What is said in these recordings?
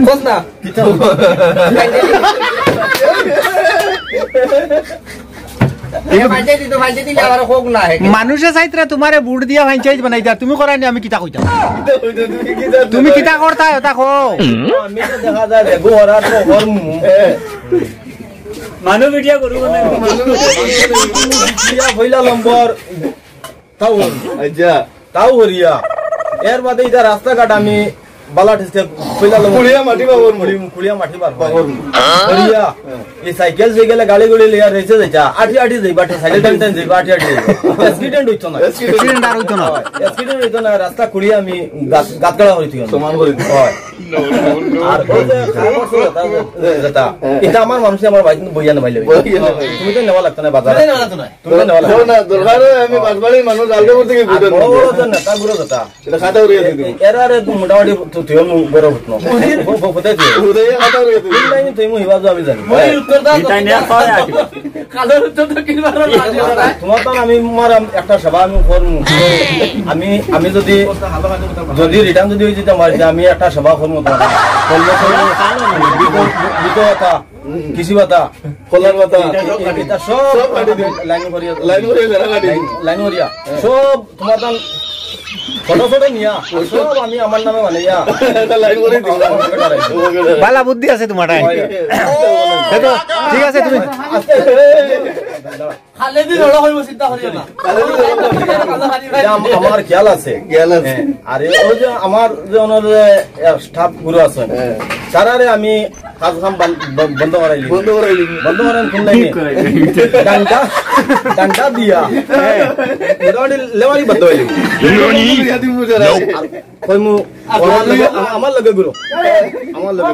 cos না কিতা মানুষে চাইতরা তোমারে বুট দিয়া ভাঞ্চাইত বানাইতা তুমি করাইনি আমি কিতা কইতা তুমি কিতা করতা এটা কো আমি তো দেখা যায় রেগু হরার তো হরম মানু ভিডিও করু মানে ভিডিও হইলা নম্বর তাও আচ্ছা তাও হরিয়া এর বাদে ইদা রাস্তাঘাট আমি বালাট থেকে কইলা কুড়িয়া মাটি বাবর কুড়িয়া মাটি বাবর হরিয়া এই সাইকেল যে গেলে গাড়ি গুড়ি লিয়া রেছে যাইতা আটি আটি যাইবা সাইকেল টান টান যাইবা আটি আটি অ্যাক্সিডেন্ট হইতো না অ্যাক্সিডেন্ট হইতো না রাস্তা কুড়িয়া আমি গাতগাড়া হইতো সমান করি হয় আর ওই যে খাবার যেটা এটা আমার মানুষ আমার বাইক বইয়া না বাইলে তুমি তো নেওয়া লাগতো না বাজারে তুমি নেওয়া লাগতো না দরকার আমি বাসবাড়ির মানুষ আলগাপুর থেকে বুঝেন বড় না তা গুলো যেটা এটা খাতা উড়িয়ে দিই এরারে মোটামুটি তুই বড় হতো ফোফতে তুই উদয় খাতা উড়িয়ে দিই লাইন তুই মু হিবাজু আমি জানি ওই উত্তর দাও এটা নিয়ে পারে আটি কালের উত্তর তো কিনবার লাগে তোমার তো আমি মার একটা সভা আমি করব আমি যদি রিটার্ন যদি হই যেতে আমার আমি একটা সভা করব বিকতা কৃষি ভাতা কলার ভাতা এটা সব লাইন করিয়া সব তোমার ফটো ফটো নিয়া সব আমি আমার নামে বানাইয়া বালা বুদ্ধি আছে তোমার ঠিক আছে তুমি আমার খেয়াল আছে আরে ওই যে আমার যে স্টাফ গুলো আছে তারারে আমি কাজ কাম বন্ধ করাইলি কোন লাইনে ডান্ডা দিয়া মোটামুটি লেবারি বন্ধ হইলি আমার লগে গুলো আমার লগে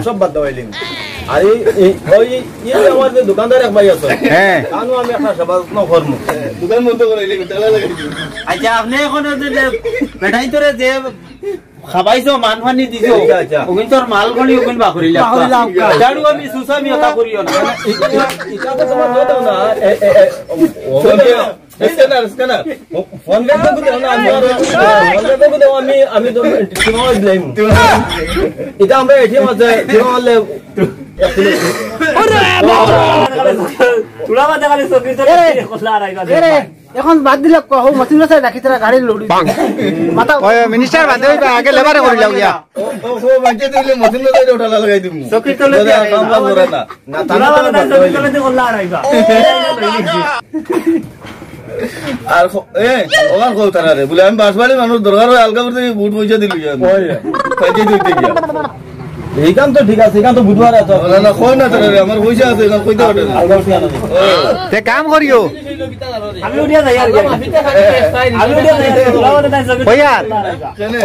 সব বাদ হইলি আর ওই আমার যে দোকানদার এক ভাই আছে কানু আমি একটা সভা করব দোকান বন্ধ করাইলি আচ্ছা আপনি এখন বেটাই তোরে যে খাবাইছো মানহানি দিছো ওগুন তোর মাল গনি ওগুন বাকরিলা জাড়ু আমি সুসামি কথা করিও না এটা তো তোমার দাও না স্ক্যানার ফোন করতে দাও না আমি তো তোমার দিলাম এটা আমরা এটিএম আছে তোমারলে তুলা বাদা খালি সকি তোর কসলা আইবা এখন বাদ দিলে কও মতিন আছে রাখি তোরা গাড়ি লড়ি মাথা ওই মিনিস্টার বাদে হইবা আগে লেবারে করি লাও গিয়া ও বাঁচে দিলে মতিন লই ওটা লাগাই দিমু সকি তোলে কাম কাম করে না না তুলা বাদা সকি তোলে কসলা আইবা আর ওখান কৌতারা রে বলে আমি বাসবাড়ির মানুষ দরকার হয় আলগাপুর থেকে বুট পয়সা দিল এইখান তো ঠিক আছে এখান তো বুধবার আছে না কই না তারা আমার পয়সা আছে না কইতে পারে তে কাম করিও আমি উড়িয়া যাই আর আমি উড়িয়া যাই তুলা বাদা সকি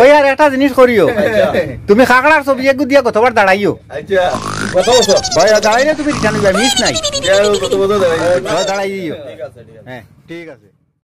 ওই আর একটা জিনিস করিও তুমি খাকড়ার ছবি এক দিয়া কতবার দাঁড়াইও আচ্ছা কত বছর ভাই দাঁড়াইলে তুমি জানবে মিস নাই কত বছর দাঁড়াই দিও ঠিক আছে হ্যাঁ ঠিক আছে